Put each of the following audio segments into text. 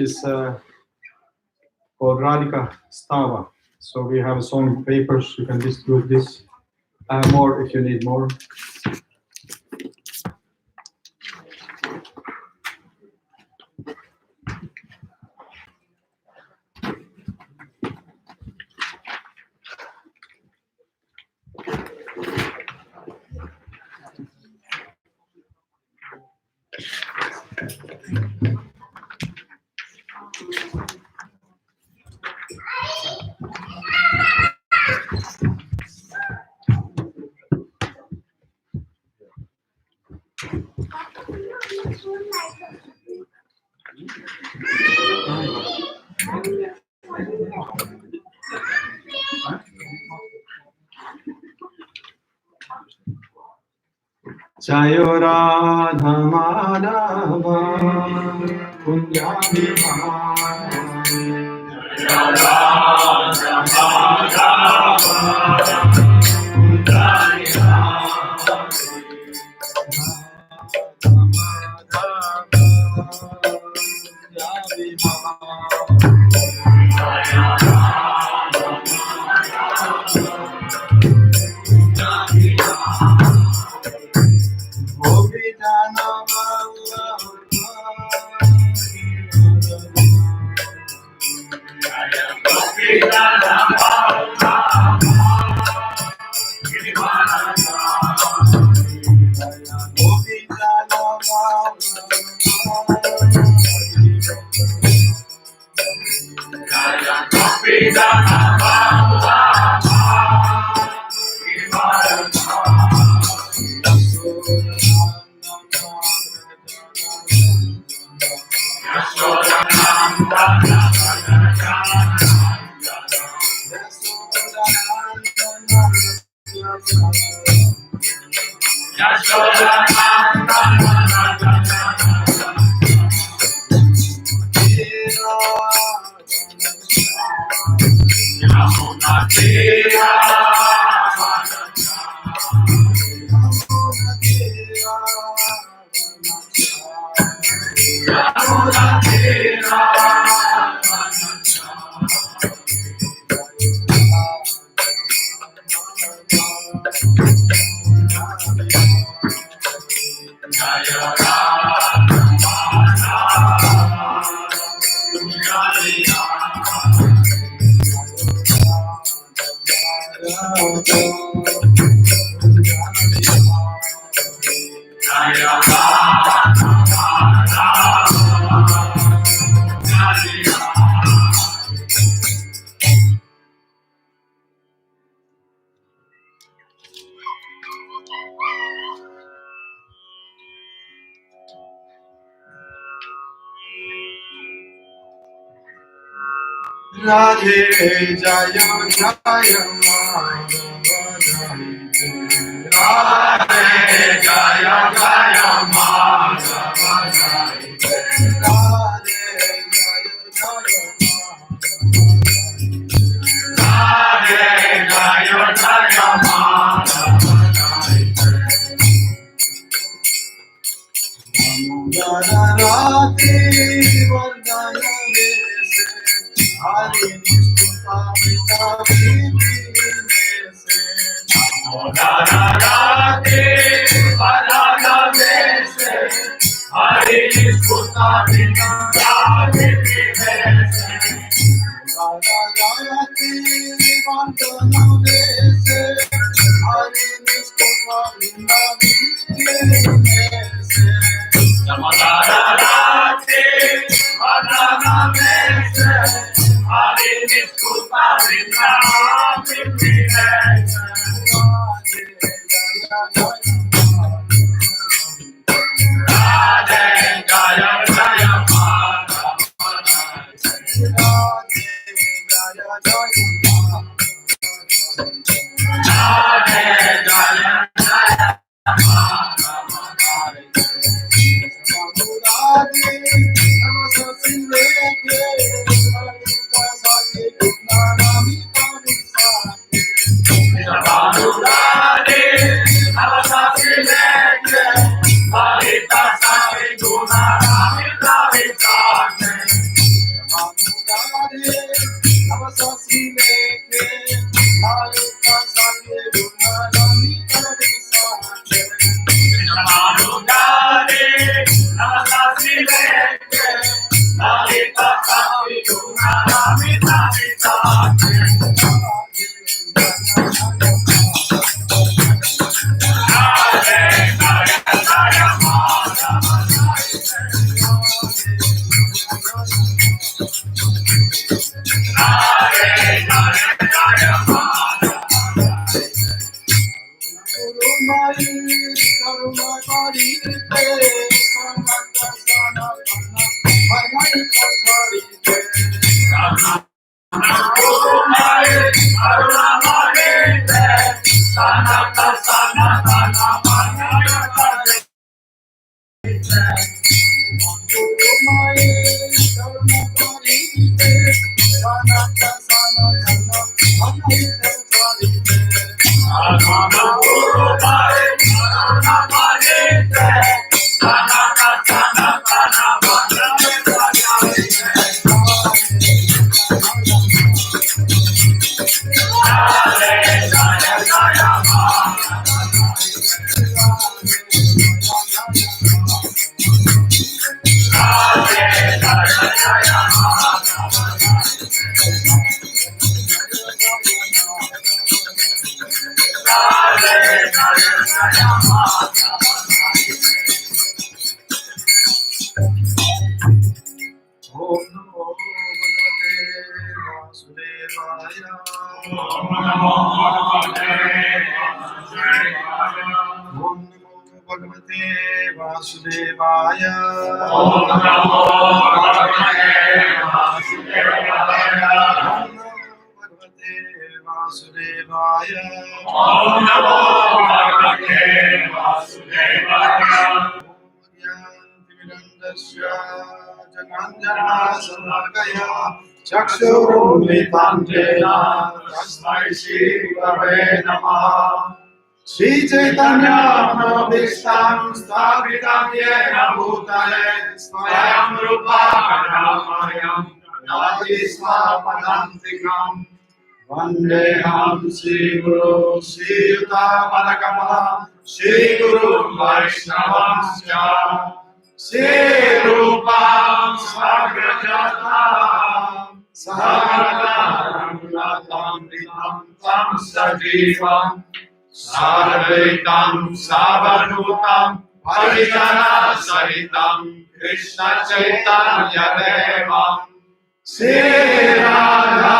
is called Radhastami. So we have song papers. You can distribute this. I have more if you need more. Jayo Radha Madhava Kunjabi Radhe Jaya Jaya Madhava Radhe Jaya Jaya Madhava Radhe Jaya Jaya Madhava Radhe Vandana Hari Nistuta Vita Vipinese Radhe Vandana Hari Nistuta Vita Vipinese Radhe Vandana Hari Nistuta Vita Vipinese Radhe Vandana Hari Nistuta Vita Vipinese Radhe Jaya Jaya Madhava Radhe Jaya Jaya Radhe Jaya Jaya Madhava Radhe Bhagavate Vasudevaya. Om Namo Bhagavate Vasudevaya. Vasudevaya. Om Namo Bhagavate Vasudevaya. Yantimirandasya Jananjana Salakaya Chakshurumritam Jena Tasmai Shri Gurave Namaha. Shri Chaitanya Mahaprabhu Sthapitam Yena Bhutale Swayam Rupa Kadamayam Nati Svapadantikam Vandeham Shri Guru Shri Yuta Padakama Shri Guru Vaishnavasya Shri Rupam Sagrajatam Sahagaram Ratamritam Tam Sajivam Sarvaitam Savanutam Harijana Sahitam Krishna Chaitanya Devam Shri Radha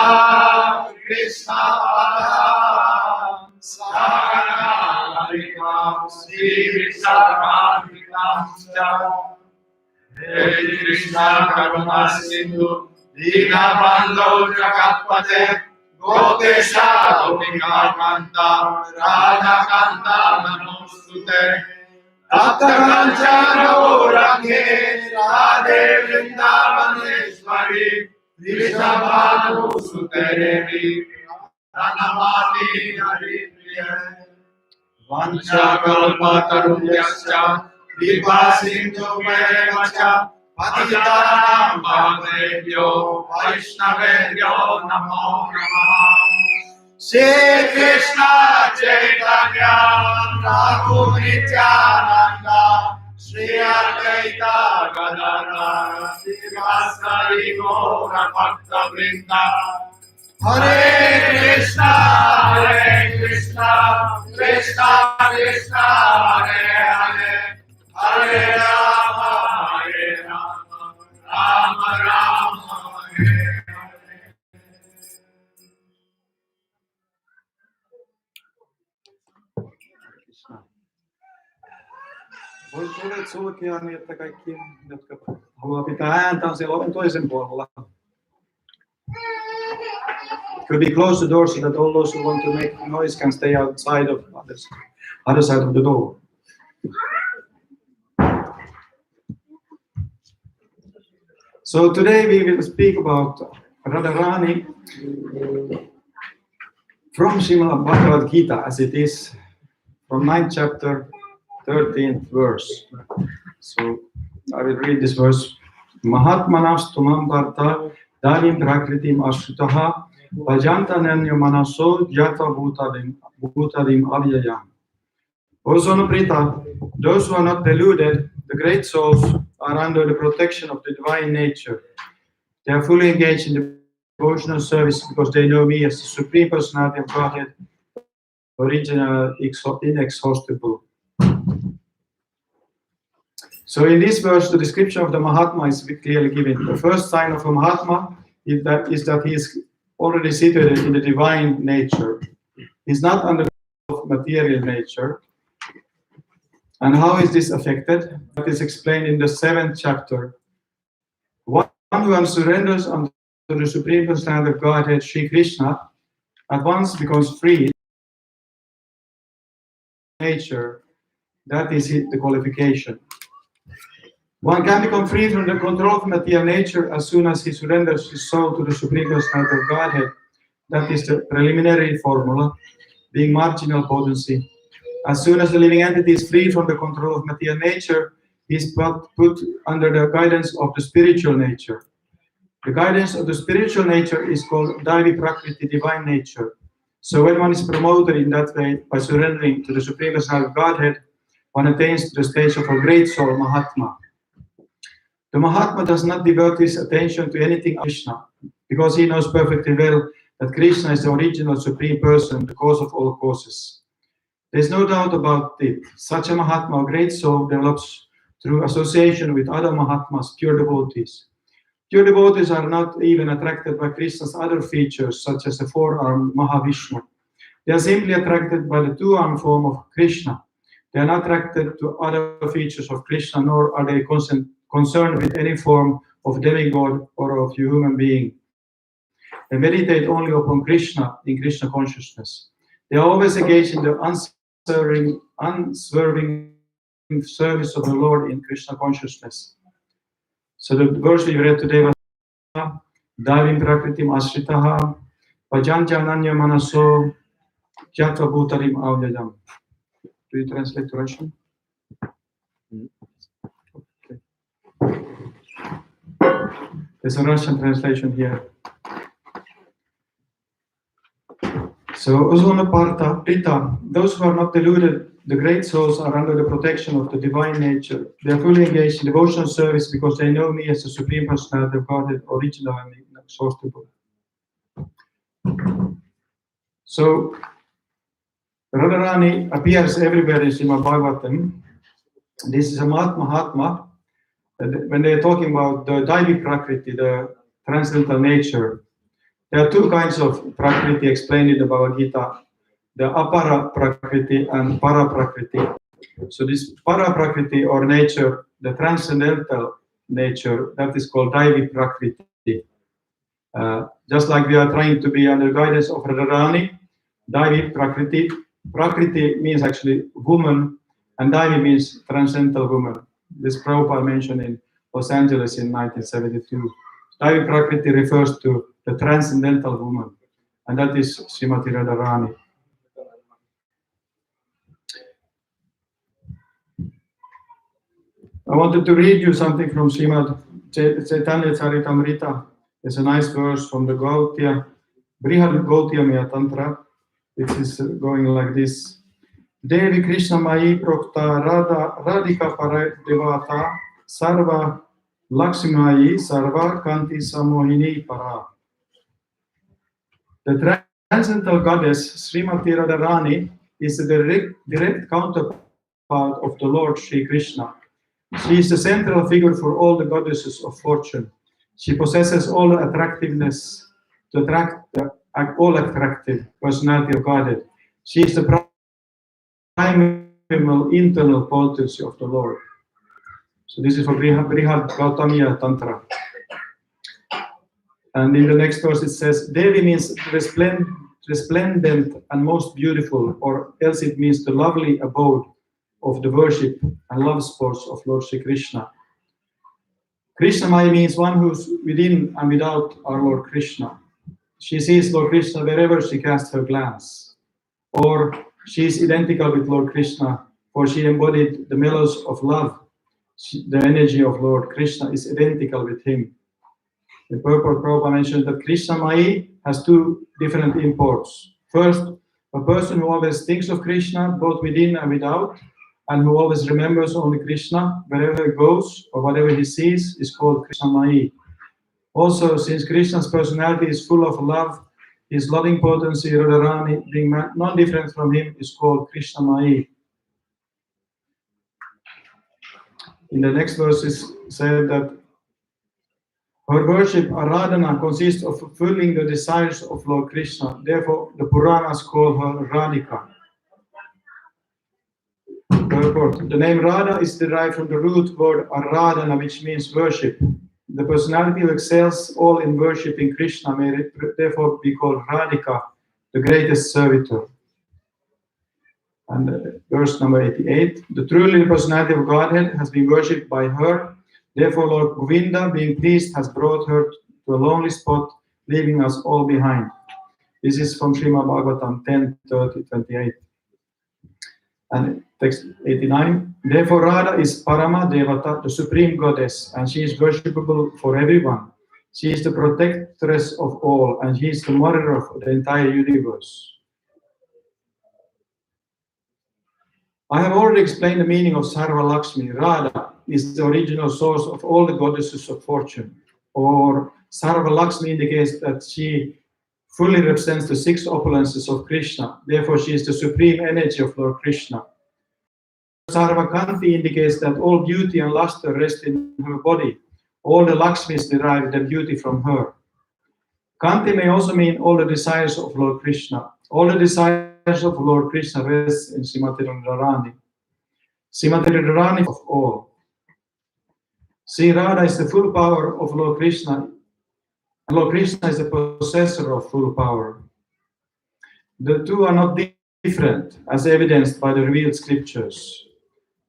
Krishna Sagana Harivam Shri Vishakam Hare Krishna Karuna Sindhu Dinabandho Jagatpate Gopesha Gopika Kanta Radha Kanta Manostute Tapta Kanchana Uranghe Radhe Vrindavaneshwari Vrishabhanu Suterevi Pranamati Haripriya Vancha Kalpatarubhyascha Kripa Sindhu Mevacha Patitanam Bhavebhyo Vaishnavebhyo Namo Namah. Shri Krishna Chaitanya Prabhu Nityananda Shri Advaita Gadadhara Srivasari Gaura Bhakta Vrinda. Hare Krishna Krishna Krishna Hare Hare Hare Rama Rama Rama Hare Hare. Voisi olet sulkea niin, että kaikki, jotka haluaa pitää ääntä, on siellä oven toisen puolella. Could be close the door so that all those who want to make noise can stay outside of other side of the door. So today we will speak about Radharani from Srimad Bhagavad Gita, as it is from 9th chapter, 13th verse. So I will read this verse. Mahatmanas tumam varta danim prakritim ashrutaha vajantananya manaso jata bhutadim avyayam. O son of Rita, those who are not deluded, the great souls, are under the protection of the divine nature. They are fully engaged in the devotional service because they know me as the Supreme Personality of Godhead, original, inexhaustible. So in this verse, the description of the Mahatma is clearly given. The first sign of a Mahatma is that he is already situated in the divine nature. He's not under the material nature. And how is this affected? That is explained in the 7th chapter. One who surrenders unto the Supreme Personality of Godhead, Sri Krishna, at once becomes free. Nature, that is the qualification. One can become free from the control of material nature as soon as he surrenders his soul to the Supreme Personality of Godhead. That is the preliminary formula, being marginal potency. As soon as the living entity is free from the control of material nature, he is put under the guidance of the spiritual nature. The guidance of the spiritual nature is called Daivi Prakriti, divine nature. So when one is promoted in that way by surrendering to the Supreme Personality of Godhead, one attains to the stage of a great soul, Mahatma. The Mahatma does not divert his attention to anything Krishna, because he knows perfectly well that Krishna is the original Supreme Person, the cause of all causes. There is no doubt about it. Such a Mahatma, a great soul, develops through association with other Mahatmas, pure devotees. Pure devotees are not even attracted by Krishna's other features, such as the four-armed Mahavishnu. They are simply attracted by the two-armed form of Krishna. They are not attracted to other features of Krishna, nor are they concerned with any form of demigod or of human being. They meditate only upon Krishna in Krishna consciousness. They are always engaged in the unswerving service of the Lord in Krishna consciousness. So the verse we read today was Davim Prakritim Asritaha Vajanjananya Manaso Jatva Bhutarim Avyajam. Do you translate to Russian? Okay. There's a Russian translation here. So Uzvana Partha, Prita, those who are not deluded, the great souls are under the protection of the divine nature. They are fully engaged in devotional service because they know me as the Supreme Personality of Godhead, original and inexhaustible. So Radharani appears everywhere in Srimad Bhagavatam. This is a Mahatma. When they are talking about the Daivi Prakriti, the transcendental nature, there are two kinds of Prakriti explained in the Bhagavad Gita, the Apara Prakriti and Para Prakriti. So this Para Prakriti or nature, the transcendental nature, that is called Daivi Prakriti. Just like we are trying to be under guidance of Radharani, Daivi Prakriti. Prakriti means actually woman, and Daivi means transcendental woman. This Prabhupada mentioned in Los Angeles in 1972. Daivi Prakriti refers to the transcendental woman, and that is Srimati Radharani. I wanted to read you something from Srimad Chaitanya Charitamrita. There's a nice verse from the Gautya, Brihad Gautyamya Tantra, which is going like this. Devi Krishna Mai Prokta Radhika Paradevata Sarva Lakshmi Sarva Kanti Samohini Para. The transcendental goddess Srimati Radharani is the direct counterpart of the Lord Sri Krishna. She is the central figure for all the goddesses of fortune. She possesses all the attractiveness to attract the all attractive personality of Godhead. She is the primal internal potency of the Lord. So this is for Brihad Gautamiya Tantra. And in the next verse it says, Devi means resplendent and most beautiful, or else it means the lovely abode of the worship and love sports of Lord Sri Krishna. Krishnamaya means one who's within and without our Lord Krishna. She sees Lord Krishna wherever she casts her glance. Or she is identical with Lord Krishna, for she embodied the mellows of love. The energy of Lord Krishna is identical with him. The purport Prabhupada mentioned that Krishnamaya has two different imports. First, a person who always thinks of Krishna, both within and without, and who always remembers only Krishna, wherever he goes or whatever he sees, is called Krishnamaya. Also, since Krishna's personality is full of love, his loving potency, Radharani, being non-different from him, is called Krishnamaya. In the next verse is said that her worship, Aradhana, consists of fulfilling the desires of Lord Krishna. Therefore, the Puranas call her Radhika. The name Radha is derived from the root word Aradhana, which means worship. The personality who excels all in worshipping Krishna may therefore be called Radhika, the greatest servitor. And verse number 88, the truly personality of Godhead has been worshipped by her. Therefore, Lord Govinda, being pleased, has brought her to a lonely spot, leaving us all behind. This is from Srimad Bhagavatam 10:30-28. And text 89, therefore Radha is Parama Devata, the supreme goddess, and she is worshipable for everyone. She is the protectress of all, and she is the mother of the entire universe. I have already explained the meaning of Sarva Lakshmi. Radha is the original source of all the goddesses of fortune. Or Sarva Lakshmi indicates that she fully represents the six opulences of Krishna. Therefore, she is the supreme energy of Lord Krishna. Sarva Kanti indicates that all beauty and luster rest in her body. All the Lakshmis derive their beauty from her. Kanti may also mean all the desires of Lord Krishna. All the desires of Lord Krishna rest in Srimati Radharani. Srimati Radharani of all. Sri Radha is the full power of Lord Krishna, and Lord Krishna is the possessor of full power. The two are not different, as evidenced by the revealed scriptures.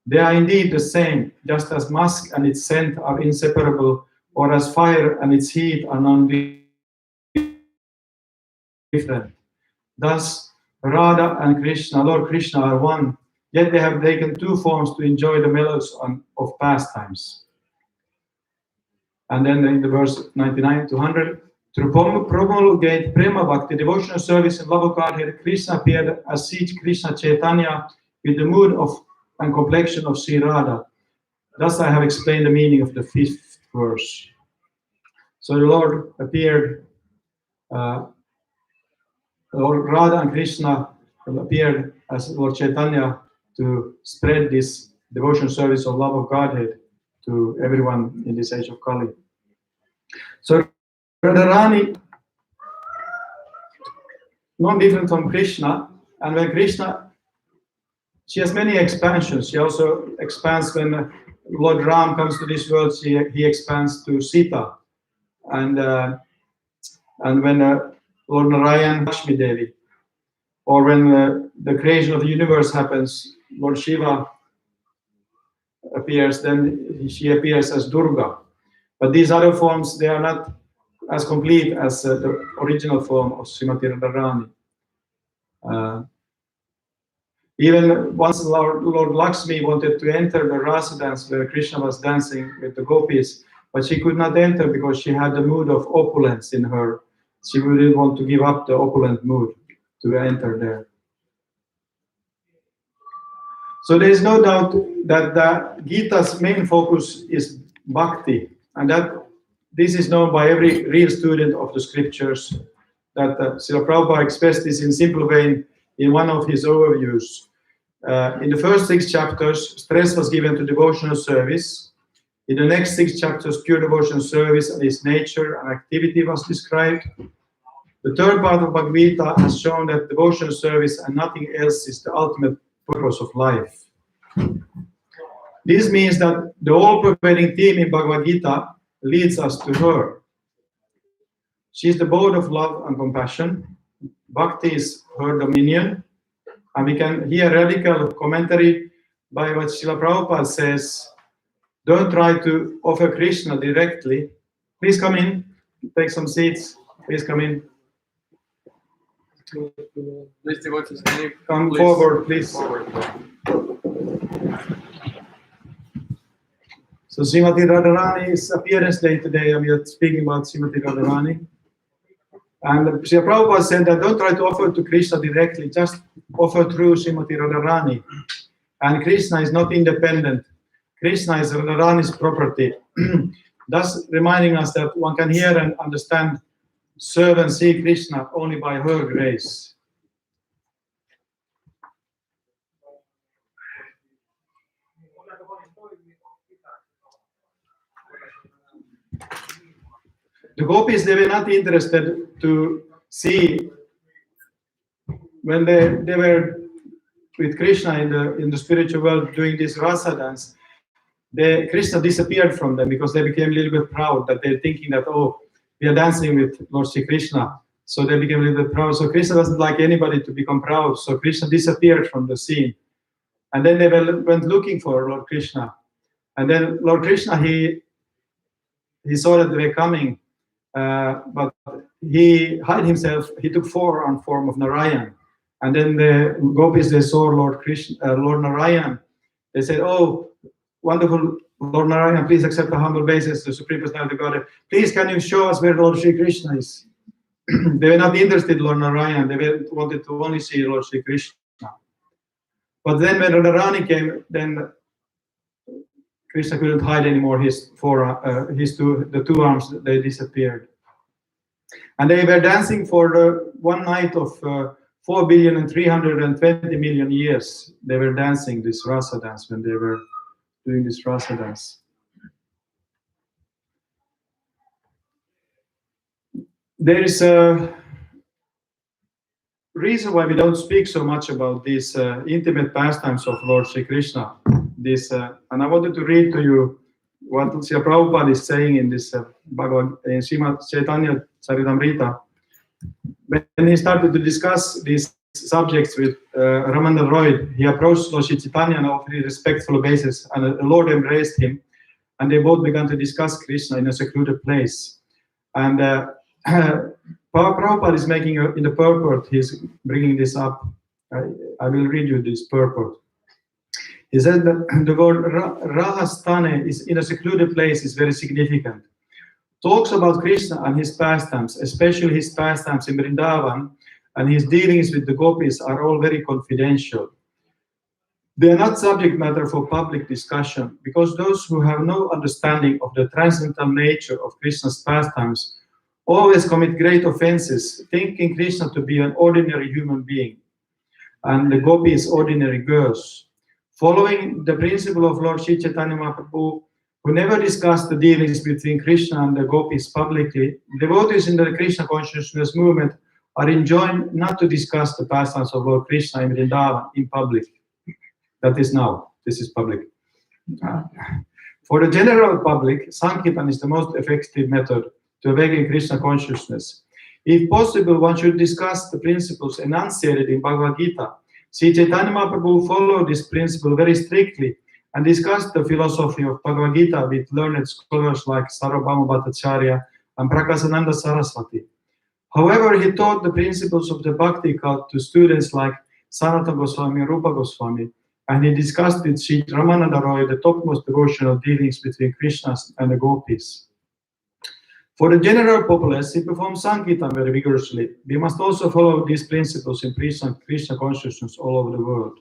They are indeed the same, just as musk and its scent are inseparable, or as fire and its heat are non-different. Thus, Radha and Krishna, Lord Krishna, are one, yet they have taken two forms to enjoy the mellows of pastimes. And then in the verse 99 to 100, to promulgate Prema Bhakti, devotional service and love of Godhead, Krishna appeared as Sri Krishna Chaitanya with the mood of and complexion of Sri Radha. Thus I have explained the meaning of the 5th verse. So the Lord appeared, Lord Radha and Krishna appeared as Lord Chaitanya to spread this devotional service of love of Godhead to everyone in this age of Kali. So Radharani, not different from Krishna, and when Krishna, she has many expansions. She also expands when Lord Ram comes to this world. He expands to Sita, and when Lord Narayan, Lakshmi Devi, or when the creation of the universe happens, Lord Shiva appears. Then she appears as Durga. But these other forms, they are not as complete as the original form of Srimati Radharani. Even once Lord Lakshmi wanted to enter the rasa dance where Krishna was dancing with the gopis, but she could not enter because she had the mood of opulence in her. She didn't want to give up the opulent mood to enter there. So there is no doubt that the Gita's main focus is bhakti, and that this is known by every real student of the scriptures, that Srila Prabhupada expressed this in simple way in one of his overviews. In the first 6 chapters, stress was given to devotional service. In the next 6 chapters, pure devotional service and its nature and activity was described. The third part of Bhagavad Gita has shown that devotional service and nothing else is the ultimate purpose of life. This means that the all-pervading theme in Bhagavad Gita leads us to her. She is the abode of love and compassion. Bhakti is her dominion. And we can hear radical commentary by what Srila Prabhupada says. Don't try to offer Krishna directly. Please come in, take some seats. Please come in. Come forward, please. So Srimati Radharani's appearance day today, we are speaking about Srimati Radharani. And Srila Prabhupada said that don't try to offer to Krishna directly, just offer through Srimati Radharani. And Krishna is not independent. Krishna is Radharani's property. Thus reminding us that one can hear and understand, serve and see Krishna only by her grace. The gopis, they were not interested to see when they were with Krishna in the spiritual world doing this rasa dance. Krishna disappeared from them because they became a little bit proud, that they're thinking that, oh, we are dancing with Lord Sri Krishna. So they became a little bit proud. So Krishna doesn't like anybody to become proud. So Krishna disappeared from the scene. And then they went looking for Lord Krishna. And then Lord Krishna, he saw that they were coming. But he hid himself. He took form of Narayan, and then the gopis, they saw Lord Narayan. They said, "Oh, wonderful Lord Narayan, please accept the humble basis, the Supreme Personality of Godhead. Please, can you show us where Lord Sri Krishna is?" They were not interested in Lord Narayan. They wanted to only see Lord Sri Krishna. But then when Radharani came, then Krishna couldn't hide anymore. The two arms, they disappeared. And they were dancing for the one night of 4,320,000,000 years. They were dancing this rasa dance when they were doing this rasa dance. there is a reason why we don't speak so much about these intimate pastimes of Lord Sri Krishna. And I wanted to read to you what Srila Prabhupada is saying in this Bhagavad in Srimad Chaitanya Charitamrita. When he started to discuss these subjects with Ramana Roy, he approached Lord Sri Chaitanya on a very respectful basis, and the Lord embraced him, and they both began to discuss Krishna in a secluded place. And Prabhupada is making in the purport, he's bringing this up. I will read you this purport. He said that the word Radhastami is in a secluded place is very significant. Talks about Krishna and his pastimes, especially his pastimes in Vrindavan and his dealings with the gopis, are all very confidential. They are not subject matter for public discussion, because those who have no understanding of the transcendental nature of Krishna's pastimes always commit great offenses, thinking Krishna to be an ordinary human being and the gopis ordinary girls. Following the principle of Lord Sri Chaitanya Mahaprabhu, who never discussed the dealings between Krishna and the gopis publicly, devotees in the Krishna consciousness movement are enjoined not to discuss the pastimes of Lord Krishna in Vrindavan in public. That is now. This is public. For the general public, Sankirtan is the most effective method to awaken Krishna consciousness. If possible, one should discuss the principles enunciated in Bhagavad Gita. Sri Chaitanya Mahaprabhu followed this principle very strictly and discussed the philosophy of Bhagavad Gita with learned scholars like Sarvabhauma Bhattacharya and Prakasananda Saraswati. However, he taught the principles of the Bhakti cult to students like Sanatana Goswami and Rupa Goswami, and he discussed with Sri Ramananda Roy the topmost devotional dealings between Krishna and the gopis. For the general populace, he performed Sankirtan very vigorously. We must also follow these principles in Krishna consciousness all over the world.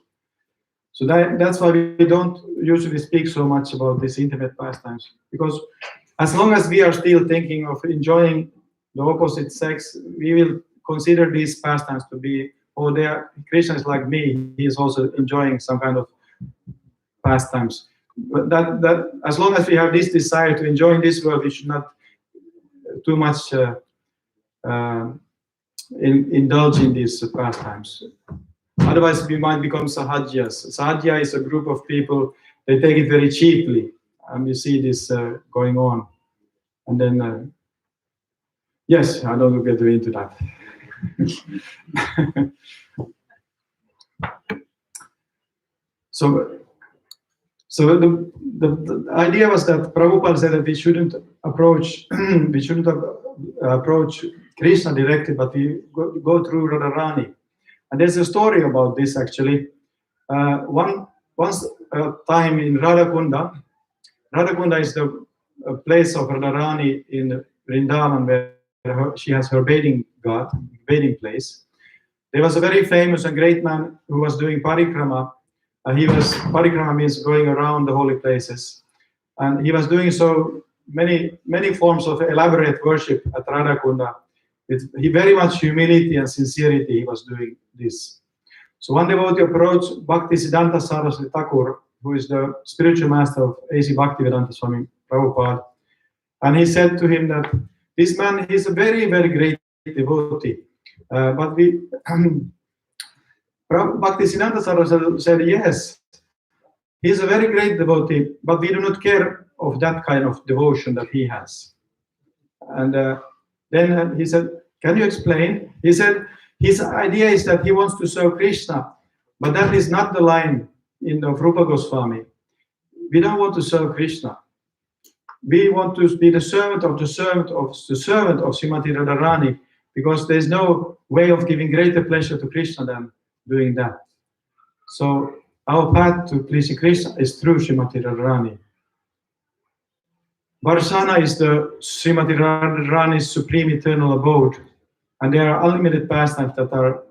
So that's why we don't usually speak so much about these intimate pastimes, because as long as we are still thinking of enjoying the opposite sex, we will consider these pastimes to be, oh, Krishna is like me, he is also enjoying some kind of pastimes. But that as long as we have this desire to enjoy in this world, we should not too much indulge in these pastimes. Otherwise, we might become sahajas. Sahaja is a group of people, they take it very cheaply, and you see this going on. And then, yes, I don't get into that. So the idea was that Prabhupada said that we shouldn't approach Krishna directly, but we go through Radharani. And there's a story about this actually. Once a time in Radhakunda is the place of Radharani in Vrindavan, where she has her bathing place. There was a very famous and great man who was doing parikrama. Parikrama means going around the holy places. And he was doing so many forms of elaborate worship at Radhakunda. With very much humility and sincerity he was doing this. So one devotee approached Bhaktisiddhanta Saraswati Thakur, who is the spiritual master of A.C. Bhaktivedanta Swami Prabhupada. And he said to him that this man is a very, very great devotee. But Bhaktisiddhanta Saraswati said, yes, he is a very great devotee, but we do not care of that kind of devotion that he has. And then he said, can you explain? He said, his idea is that he wants to serve Krishna, but that is not the line of Rupa Goswami. We don't want to serve Krishna. We want to be the servant of the servant of the servant of Srimati Radharani, because there is no way of giving greater pleasure to Krishna than doing that. So our path to pleasing Krishna is through Srimati Radharani. Varsana is the Srimati Radharani's supreme eternal abode, and there are unlimited pastimes that are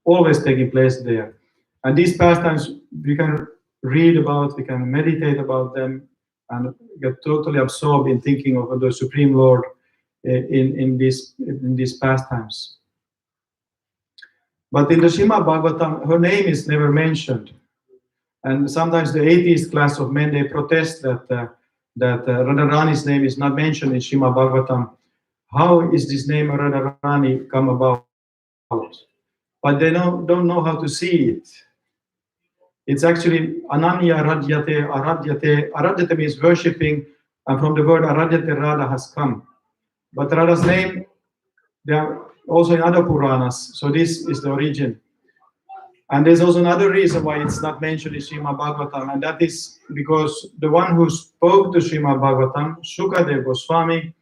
always taking place there. And these pastimes we can read about, we can meditate about them, and get totally absorbed in thinking of the Supreme Lord in these pastimes. But in the Srimad Bhagavatam, her name is never mentioned. And sometimes the atheist class of men, they protest that Radharani's name is not mentioned in Srimad Bhagavatam. how is this name Radharani come about? But they don't know how to see it. It's actually Ananya Aradyate, Aradyate. Aradyate means worshipping, and from the word Aradyate, Radha has come. But Radha's name, they are also in other Puranas, so this is the origin. And there's also another reason why it's not mentioned in Srimad Bhagavatam, and that is because the one who spoke to Srimad Bhagavatam, Sukadeva Goswami,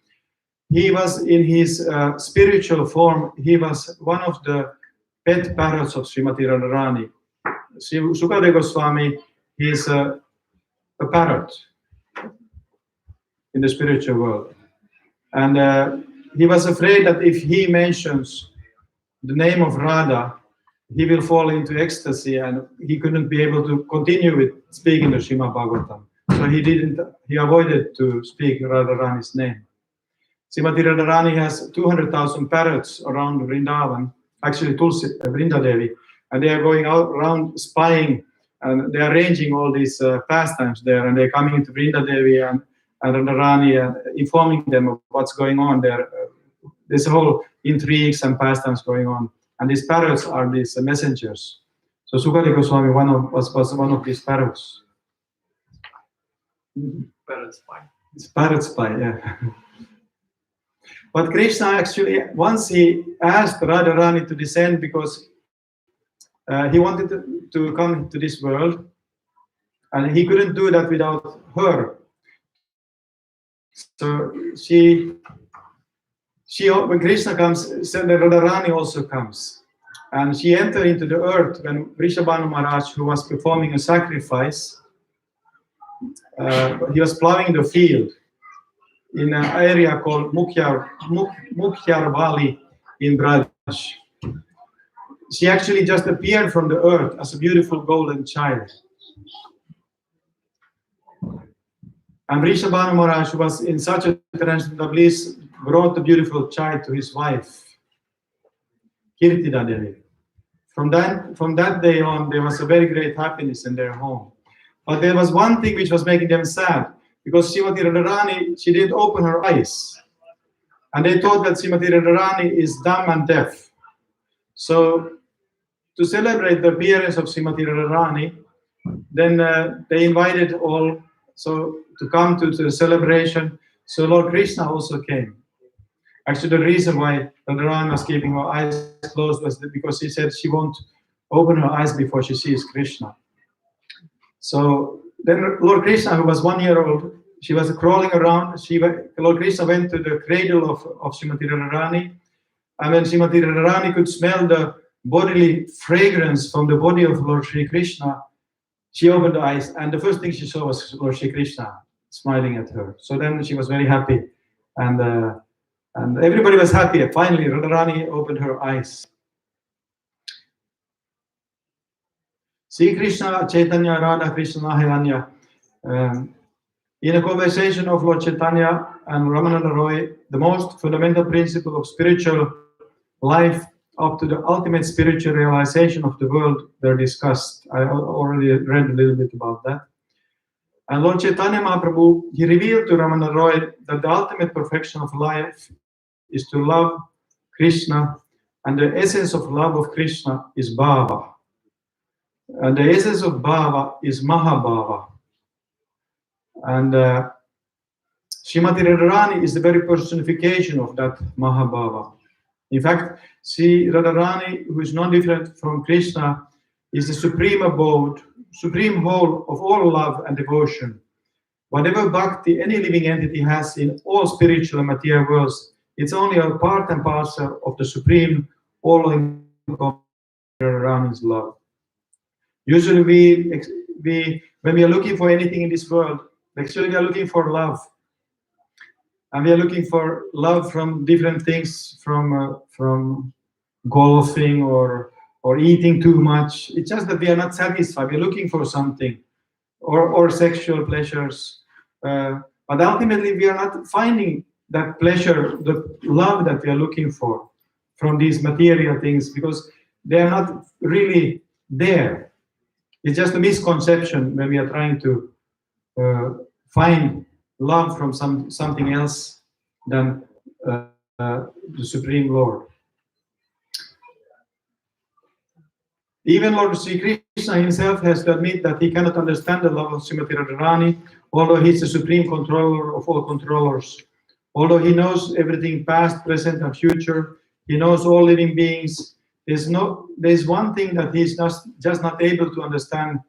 he was in his spiritual form, he was one of the pet parrots of Srimati Radharani. Sukadeva Goswami, he is a parrot in the spiritual world. And he was afraid that if he mentions the name of Radha, he will fall into ecstasy and he couldn't be able to continue with speaking the Srimad Bhagavatam. So he avoided to speak Radharani's name. Srimati Radharani has 200,000 parrots around Vrindavan, actually Tulsi, Vrindadevi, and they are going out around spying and they are arranging all these pastimes there, and they're coming into Vrindadevi and Radharani and informing them of what's going on there. There's a whole intrigues and pastimes going on. And these parrots are these messengers. So Sukadeva Goswami was one of these parrots. Parrot spy. It's parrot spy, yeah. But Krishna actually, once he asked Radharani to descend because he wanted to come to this world, and he couldn't do that without her. So when Krishna comes, Radharani also comes. And she entered into the earth when Vrishabhanu Maharaj, who was performing a sacrifice, he was plowing the field in an area called Mukhyar Valley in Braj. She actually just appeared from the earth as a beautiful golden child. And Vrishabhanu Maharaj, who was in such a transcendental bliss, brought the beautiful child to his wife, Kirtida Devi. From that day on, there was a very great happiness in their home. But there was one thing which was making them sad, because Srimati Radharani, she didn't open her eyes. And they thought that Srimati Radharani is dumb and deaf. So, to celebrate the appearance of Srimati Radharani, then they invited all to come to the celebration. So Lord Krishna also came. Actually, the reason why Radharani was keeping her eyes closed was because she said she won't open her eyes before she sees Krishna. So then Lord Krishna, who was 1 year old, she was crawling around. Lord Krishna went to the cradle of Srimati Radharani. And when Srimati Radharani could smell the bodily fragrance from the body of Lord Sri Krishna, she opened her eyes, and the first thing she saw was Lord Sri Krishna smiling at her. So then she was very happy, and everybody was happy. Finally, Radharani opened her eyes. Sri Krishna, Chaitanya, Radha, Krishna, Mahayanya. In a conversation of Lord Chaitanya and Ramananda Roy, the most fundamental principle of spiritual life up to the ultimate spiritual realization of the world were discussed. I already read a little bit about that. And Lord Chaitanya Mahaprabhu, he revealed to Ramananda Roy that the ultimate perfection of life is to love Krishna, and the essence of love of Krishna is Bhava. And the essence of Bhava is Mahabhava. And Srimati Radharani is the very personification of that Mahabhava. In fact, Sri Radharani, who is non different from Krishna, is the supreme abode, supreme whole of all love and devotion. Whatever bhakti any living entity has in all spiritual and material worlds, it's only a part and parcel of the supreme, all-encompassing Radharani's love. Usually, when we are looking for anything in this world, actually we are looking for love. And we are looking for love from different things, from golfing or eating too much. It's just that we are not satisfied. We're looking for something, or sexual pleasures. But ultimately, we are not finding that pleasure, the love that we are looking for from these material things, because they are not really there. It's just a misconception when we are trying to find love from something else than the Supreme Lord. Even Lord Sri Krishna himself has to admit that he cannot understand the love of Srimati Radharani, although he is the supreme controller of all controllers. Although he knows everything past, present, and future, he knows all living beings. There's one thing that he is just not able to understand.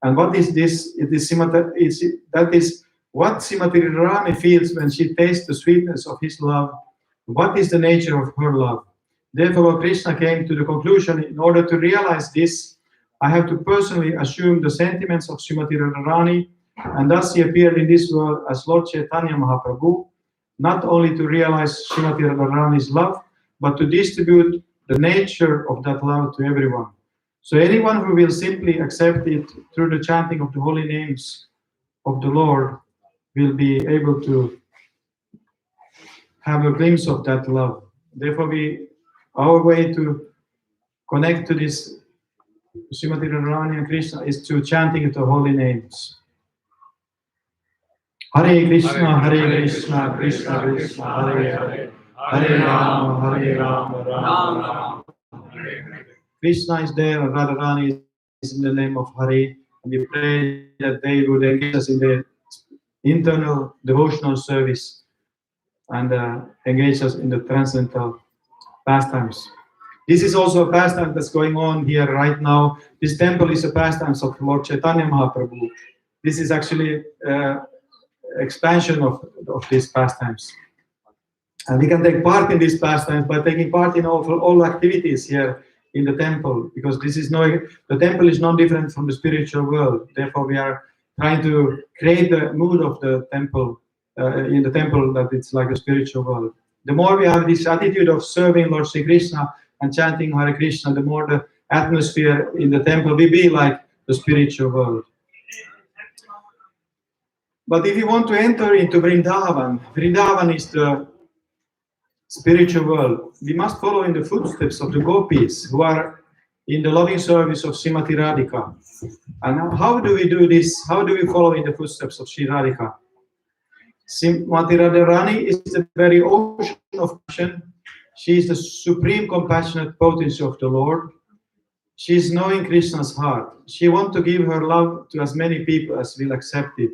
And what is this? That is what Srimati Radharani feels when she tastes the sweetness of his love. What is the nature of her love? Therefore, Krishna came to the conclusion, in order to realize this, I have to personally assume the sentiments of Srimati Radharani, and thus he appeared in this world as Lord Chaitanya Mahaprabhu, not only to realize Srimati Radharani's love, but to distribute the nature of that love to everyone. So anyone who will simply accept it through the chanting of the holy names of the Lord will be able to have a glimpse of that love. Therefore, our way to connect to this Srimati Radharani and Krishna is to chanting the holy names. Hare Krishna, Hare Krishna, Krishna Krishna, Hare Hare, Hare Rama, Hare Rama, Rama Rama, Hare Hare. Krishna is there and Radharani is in the name of Hare. And we pray that they would engage us in the internal devotional service and engage us in the transcendental pastimes. This is also a pastime that's going on here right now. This temple is a pastime of Lord Chaitanya Mahaprabhu. This is actually expansion of these pastimes. And we can take part in these pastimes by taking part in all activities here in the temple, because the temple is not different from the spiritual world. Therefore, we are trying to create the mood of the temple, in the temple, that it's like a spiritual world. The more we have this attitude of serving Lord Sri Krishna and chanting Hare Krishna, the more the atmosphere in the temple will be like the spiritual world. But if you want to enter into Vrindavan is the spiritual world, we must follow in the footsteps of the gopis who are in the loving service of Srimati Radhika. And how do we do this? How do we follow in the footsteps of Sri Radhika? Srimati Radharani is the very ocean of compassion. She is the supreme compassionate potency of the Lord. She is knowing Krishna's heart. She wants to give her love to as many people as will accept it.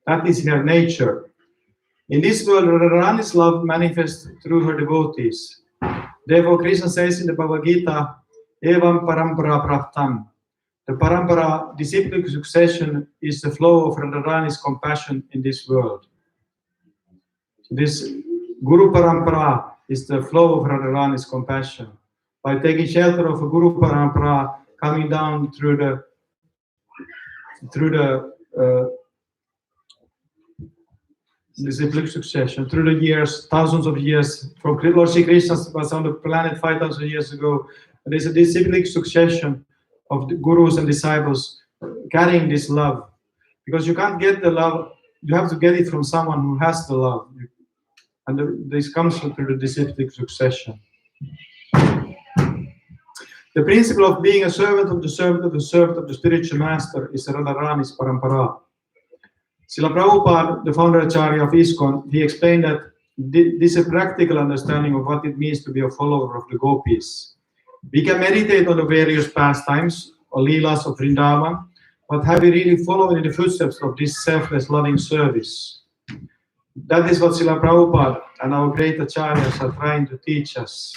That is her nature. In this world, Radharani's love manifests through her devotees. Therefore, Krishna says in the Bhagavad Gita, Evam parampara praptam. The parampara, disciplic succession, is the flow of Radharani's compassion in this world. This Guru Parampara is the flow of Radharani's compassion. By taking shelter of a Guru Parampara, coming down through the disciplic succession, through the years, thousands of years, from Lord Sri Krishna was on the planet 5,000 years ago. And there's a disciplic succession of the gurus and disciples carrying this love. Because you can't get the love, you have to get it from someone who has the love. And this comes through the disciplic succession. The principle of being a servant of the servant of the servant of the spiritual master is Radharani's parampara. Srila Prabhupada, the founder Acharya of ISKCON, he explained that this is a practical understanding of what it means to be a follower of the gopis. We can meditate on the various pastimes or leelas of Vrindavan, but have we really followed in the footsteps of this selfless loving service? That is what Srila Prabhupada and our great acharyas are trying to teach us.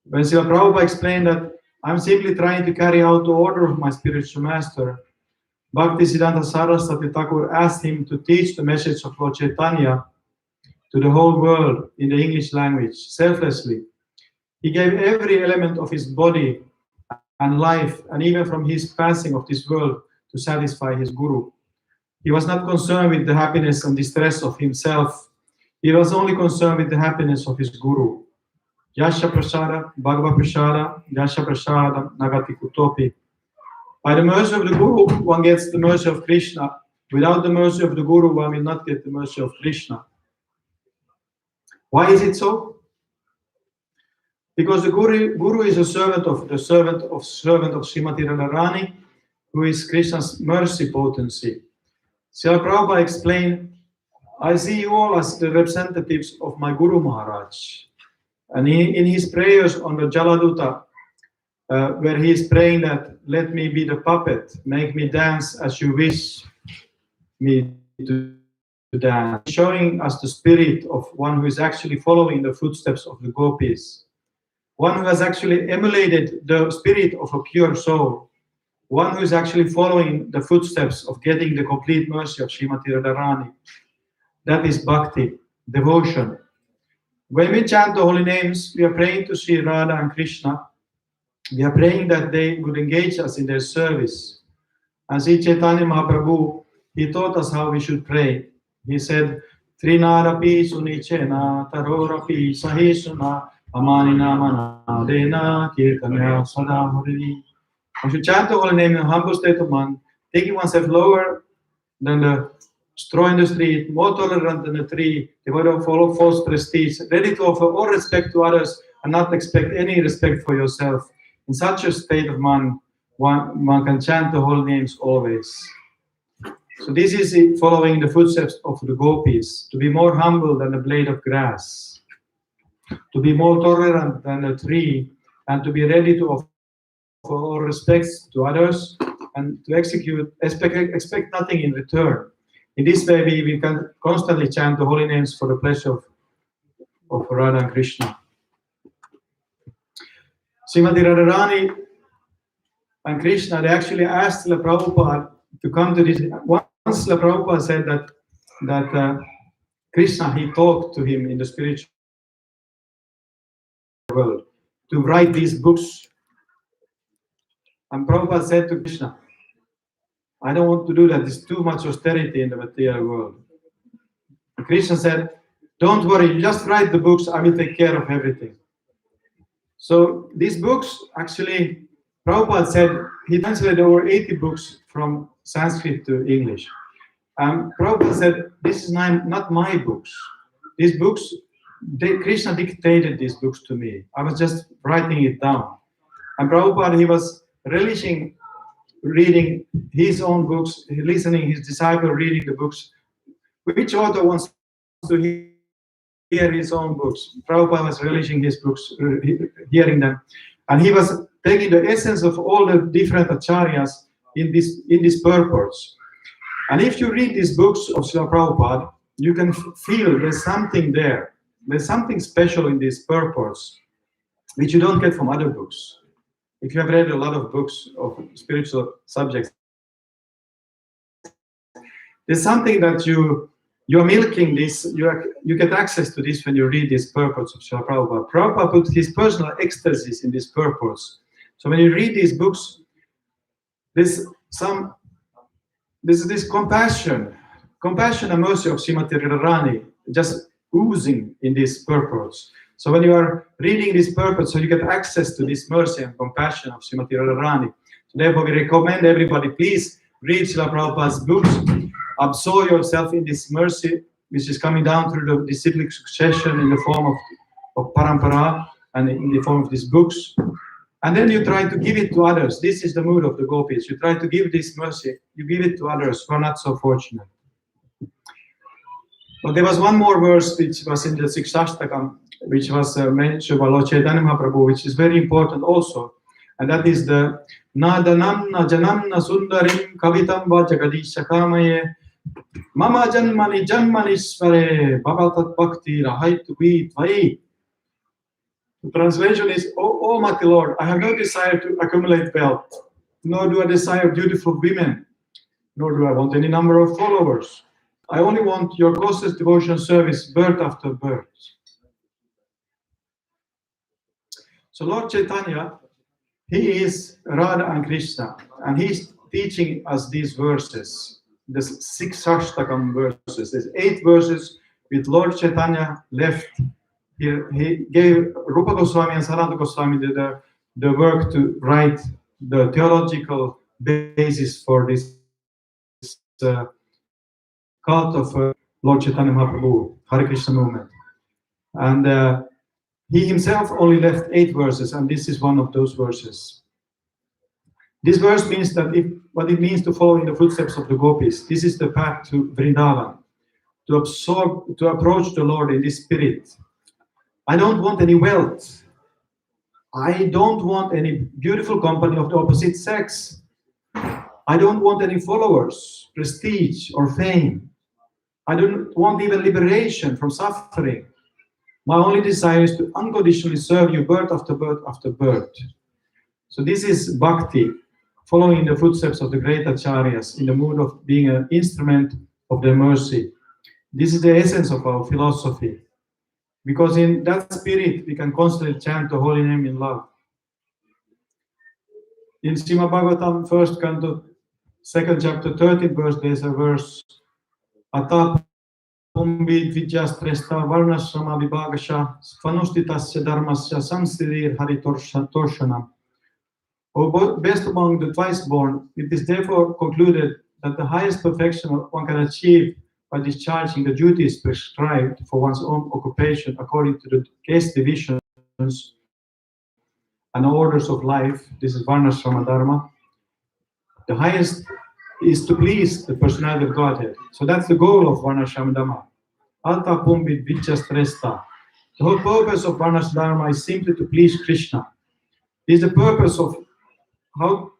When Srila Prabhupada explained that I'm simply trying to carry out the order of my spiritual master, Bhaktisiddhanta Saraswati Thakur asked him to teach the message of Lord Chaitanya to the whole world in the English language, selflessly. He gave every element of his body and life, and even from his passing of this world, to satisfy his guru. He was not concerned with the happiness and distress of himself. He was only concerned with the happiness of his guru. Yasha prasada, bhagava prasada, yasha prasada, nagati kutopi. By the mercy of the guru, one gets the mercy of Krishna. Without the mercy of the guru, one will not get the mercy of Krishna. Why is it so? Because the guru is a servant of Srimati Radharani, who is Krishna's mercy potency. Srila Prabhupada explained, I see you all as the representatives of my Guru Maharaj. And in his prayers on the Jaladuta, where he is praying that, let me be the puppet, make me dance as you wish me to dance, showing us the spirit of one who is actually following the footsteps of the gopis, one who has actually emulated the spirit of a pure soul, one who is actually following the footsteps of getting the complete mercy of Srimati Radharani. That is bhakti, devotion. When we chant the holy names, we are praying to Sri Radha and Krishna. We are praying that they would engage us in their service. And Sri Chaitanya Mahaprabhu, he taught us how we should pray. He said, Trinarapi sunichena tarorapi sahisuna amanina manadena kirtanya sadahari. We should chant the holy name in a humble state of mind, taking oneself lower than the straw in the street, more tolerant than the tree, devoid of all false prestige, ready to offer all respect to others and not expect any respect for yourself. In such a state of mind, one can chant the holy names always. So this is it, following the footsteps of the gopis, to be more humble than a blade of grass, to be more tolerant than a tree, and to be ready to offer all respects to others and to expect nothing in return. In this way, we can constantly chant the holy names for the pleasure of Radha and Krishna. Srimati Radharani and Krishna, they actually asked Srila Prabhupada to come to this. Once Srila Prabhupada said that Krishna, he talked to him in the spiritual world to write these books. And Prabhupada said to Krishna, I don't want to do that. There's too much austerity in the material world. And Krishna said, don't worry, you just write the books, I will take care of everything. So these books, actually, Prabhupada said, he translated over 80 books from Sanskrit to English. Prabhupada said, this is not my books. These books, Krishna dictated these books to me. I was just writing it down. And Prabhupada, he was relishing reading his own books, listening his disciple reading the books. Which author wants to hear his own books? Prabhupada was relishing his books, hearing them. And he was taking the essence of all the different acharyas in this purpose. And if you read these books of Srila Prabhupada, you can feel there's something there. There's something special in this purpose, which you don't get from other books. If you have read a lot of books of spiritual subjects, there's something that you're milking this, you get access to this when you read this purpose of Srila Prabhupada. Prabhupada put his personal ecstasies in this purpose. So when you read these books, there's this compassion and mercy of Srimati Radharani just oozing in this purpose. So when you are reading this purpose, so you get access to this mercy and compassion of Srimati Radharani. So therefore we recommend everybody, please read Srila Prabhupada's books, absorb yourself in this mercy, which is coming down through the disciplic succession in the form of parampara and in the form of these books. And then you try to give it to others. This is the mood of the gopis. You try to give this mercy, you give it to others who are not so fortunate. But there was one more verse which was in the Sikshashtakam, which was mentioned by Lord Chaitanya Mahaprabhu, which is very important also. And that is the Nadanamna Janamna Sundarim Kavitam Vajagadisha Kamaye Mama Janmani Janmanishvare Bhavatat Bhakti Rahaitu Vidvai. The translation is, O Almighty Lord, I have no desire to accumulate wealth, nor do I desire beautiful women, nor do I want any number of followers. I only want your causeless devotion service birth after birth. So Lord Chaitanya, he is Radha and Krishna, and he's teaching us these verses, the 6 Shashtakam verses. There's 8 verses with Lord Chaitanya left. He gave Rupa Goswami and Sanatana Goswami the work to write the theological basis for this cult of Lord Chaitanya Mahaprabhu, Hare Krishna movement. And he himself only left 8 verses, and this is one of those verses. This verse means that what it means to follow in the footsteps of the gopis. This is the path to Vrindavan, to approach the Lord in this spirit. I don't want any wealth. I don't want any beautiful company of the opposite sex. I don't want any followers, prestige, or fame. I don't want even liberation from suffering. My only desire is to unconditionally serve you birth after birth after birth. So this is bhakti, following the footsteps of the great acharyas in the mood of being an instrument of their mercy. This is the essence of our philosophy. Because in that spirit, we can constantly chant the holy name in love. In Srimad Bhagavatam, first canto, second chapter, 13th verse, there's a verse, Ata pumbid vidyastresta varnashrama vibhagasha svanustitasya dharmasya samsirir haritorshanam. O best among the twice born, it is therefore concluded that the highest perfection one can achieve by discharging the duties prescribed for one's own occupation according to the caste divisions and orders of life. This is Varnashrama Dharma. The highest is to please the personality of Godhead. So that's the goal of Varnashrama Dharma. Alta pumbit vichastresta. The whole purpose of Varnashrama Dharma is simply to please Krishna. This is the purpose of our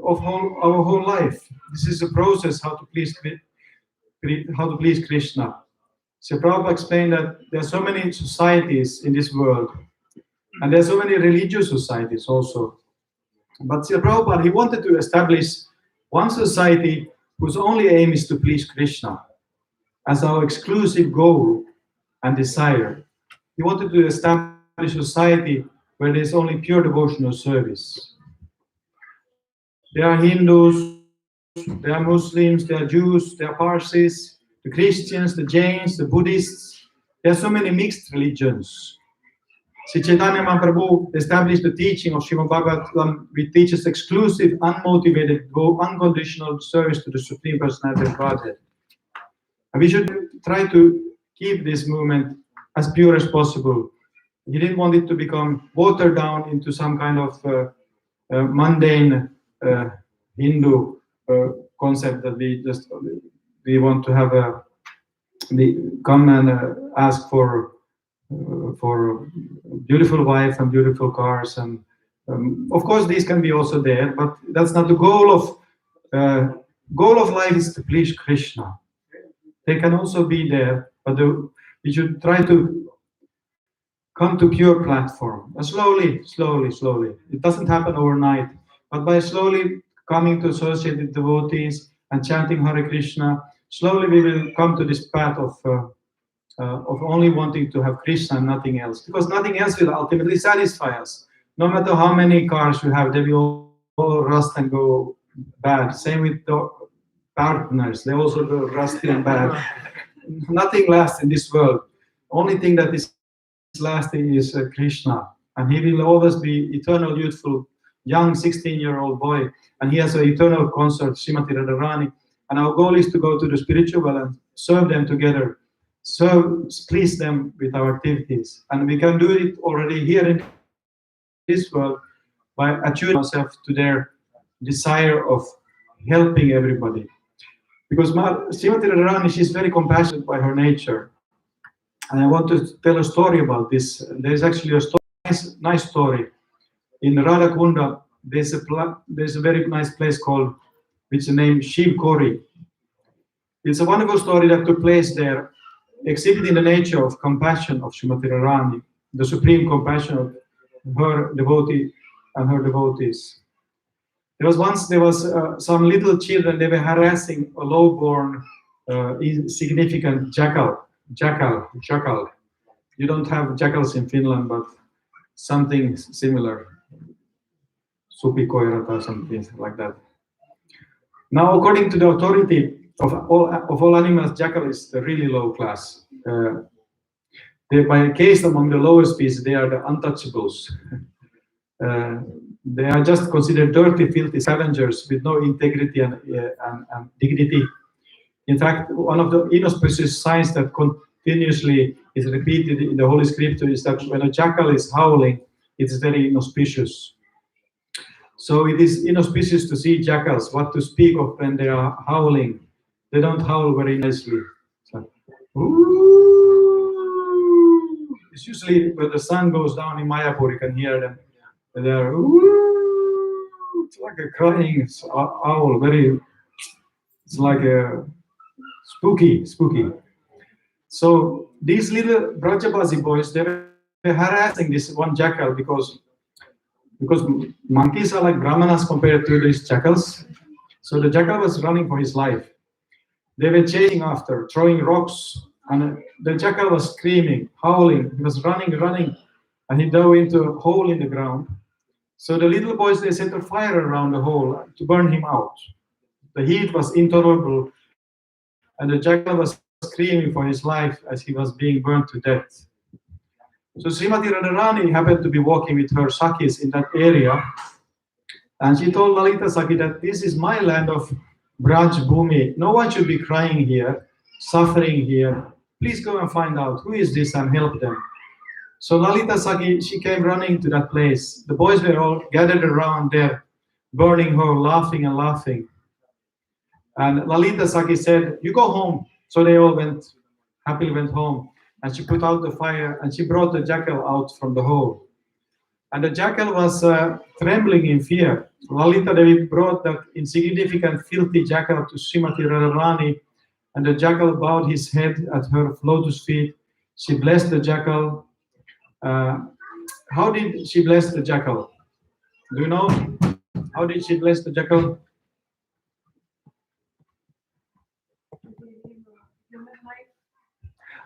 whole life. This is a process how to please Krishna. So Prabhupada explained that there are so many societies in this world, and there are so many religious societies also. But Srila Prabhupada, he wanted to establish one society whose only aim is to please Krishna as our exclusive goal and desire. He wanted to establish a society where there is only pure devotional service. There are Hindus, there are Muslims, there are Jews, there are Parsis, the Christians, the Jains, the Buddhists. There are so many mixed religions. Sri Chaitanya Mahaprabhu established the teaching of Srimad Bhagavatam, which teaches exclusive, unmotivated, unconditional service to the Supreme Personality of Godhead. And we should try to keep this movement as pure as possible. He didn't want it to become watered down into some kind of mundane Hindu concept that we want to have come and ask for beautiful wife and beautiful cars, and of course these can be also there, but that's not the goal of life. Is to please Krishna. They can also be there, but we should try to come to pure platform, slowly. It doesn't happen overnight, but by slowly coming to associate with devotees and chanting Hare Krishna, slowly we will come to this path of only wanting to have Krishna and nothing else, because nothing else will ultimately satisfy us. No matter how many cars you have, they will all rust and go bad. Same with the partners, they also go rusty and bad. Nothing lasts in this world. Only thing that is lasting is Krishna, and he will always be eternal, youthful, young 16-year-old boy, and he has an eternal consort, Srimati Radharani, and our goal is to go to the spiritual world and serve them together, please them with our activities, and we can do it already here in this world by attuning ourselves to their desire of helping everybody. Because Srimati Radharani, she's very compassionate by her nature. And I want to tell a story about this. There's actually a nice story. In Radhakunda, there's a very nice place called, which is named Shiv Kori. It's a wonderful story that took place there, exhibiting the nature of compassion of Srimati Radharani, the supreme compassion of her devotee and her devotees. There was some little children, they were harassing a lowborn, insignificant jackal. You don't have jackals in Finland, but something similar. Supikoirat or something like that. Now, according to the authority of all animals, jackal is the really low class. By case among the lower species, they are the untouchables. They are just considered dirty, filthy scavengers with no integrity and dignity. In fact, one of the inauspicious signs that continuously is repeated in the Holy Scripture is that when a jackal is howling, it is very inauspicious. So it is inauspicious to see jackals. What to speak of when they are howling? They don't howl very nicely. It's like, ooh. because usually when the sun goes down in Mayapur, you can hear them. They're "Woo!" It's like a crying owl. It's like a spooky. So these little Brajabasi boys, they were harassing this one jackal because monkeys are like brahmanas compared to these jackals. So the jackal was running for his life. They were chasing after, throwing rocks, and the jackal was screaming, howling. He was running, and he dove into a hole in the ground. So the little boys, they set a fire around the hole to burn him out. The heat was intolerable, and the jackal was screaming for his life as he was being burned to death. So Srimati Radharani happened to be walking with her Sakhis in that area, and she told Lalita Sakhi that this is my land of Braj Bhumi. No one should be crying here, suffering here. Please go and find out who is this and help them. So Lalita Sakhi, she came running to that place. The boys were all gathered around there, burning her, laughing. And Lalita Sakhi said, "You go home." So they all happily went home. And she put out the fire and she brought the jackal out from the hole. And the jackal was trembling in fear. Lalita Devi brought that insignificant, filthy jackal to Srimati Radharani, and the jackal bowed his head at her lotus feet. She blessed the jackal. How did she bless the jackal? Do you know? How did she bless the jackal?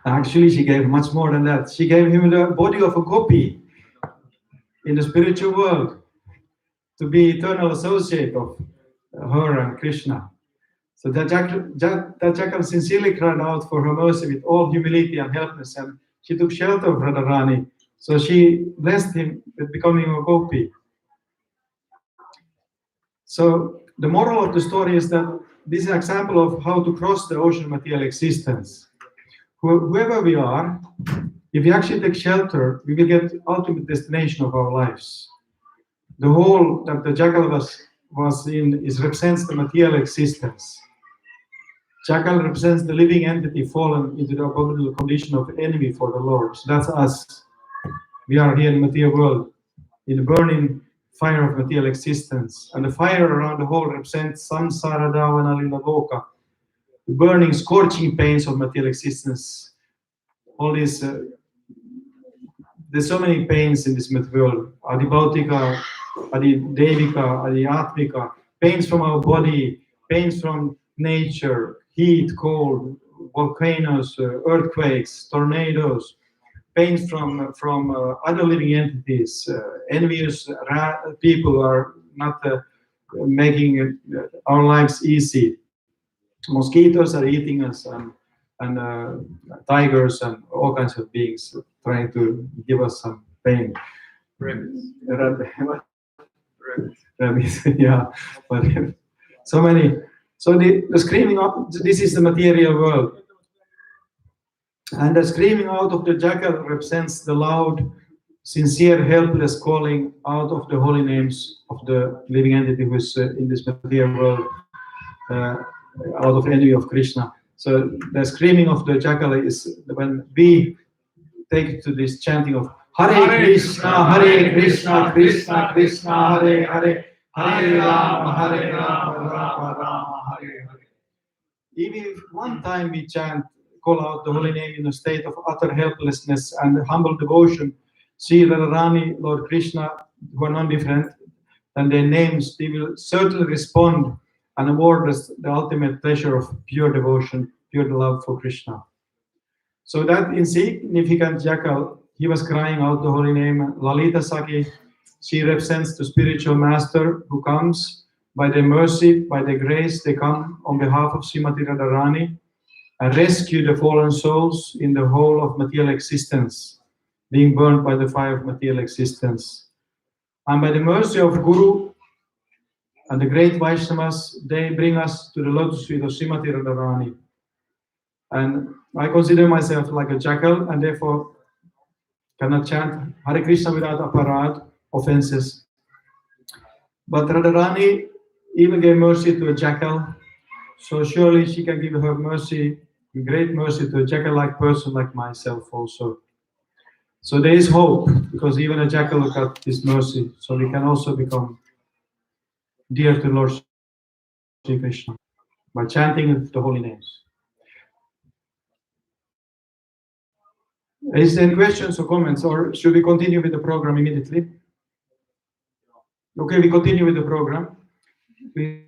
Actually, she gave much more than that. She gave him the body of a gopi in the spiritual world to be eternal associate of her and Krishna. So that jackal sincerely cried out for her mercy with all humility and helplessness, and she took shelter of Radharani. So she blessed him with becoming a gopi. So the moral of the story is that this is an example of how to cross the ocean of material existence. Whoever we are, if we actually take shelter, we will get ultimate destination of our lives. The hole that the jackal was in represents the material existence. Jackal represents the living entity fallen into the abominable condition of enemy for the Lord. So that's us. We are here in the material world, in the burning fire of material existence. And the fire around the hole represents samsara dhavana lilavoka, the burning, scorching pains of material existence. All these, there's so many pains in this material world. Adibhautika, Adidevika, Adiatmika, pains from our body, pains from nature, heat, cold, volcanoes, earthquakes, tornadoes, pains from other living entities, envious people who are not making our lives easy. Mosquitoes are eating us, and tigers and all kinds of beings trying to give us some pain. Rabbits, yeah, but so many. So the screaming out, this is the material world. And the screaming out of the jackal represents the loud, sincere, helpless calling out of the holy names of the living entity who is in this material world, out of envy of Krishna. So the screaming of the jackal is when we take to this chanting of Hare Krishna, Krishna Krishna, Hare Hare, Hare Rama, Rama Rama, Hare Hare. Even if one time we call out the holy name in a state of utter helplessness and humble devotion, Sri Radharani, Lord Krishna, who are non-different than their names, they will certainly respond and award us the ultimate pleasure of pure devotion, pure love for Krishna. So that insignificant jackal, he was crying out the holy name. Lalita Sakhi, she represents the spiritual master who comes by their mercy, by their grace. They come on behalf of Srimati Radharani and rescue the fallen souls in the hole of material existence, being burned by the fire of material existence. And by the mercy of Guru and the great Vaishnavas, they bring us to the lotus feet of Srimati Radharani. And I consider myself like a jackal, and therefore cannot chant Hare Krishna without aparad, offenses. But Radharani even gave mercy to a jackal, so surely she can give her mercy, great mercy, to a jackal-like person like myself also. So there is hope, because even a jackal got this mercy, so we can also become dear to Lord Shri Krishna by chanting the holy names. Is there any questions or comments, or should we continue with the program immediately? Okay, we continue with the program. Please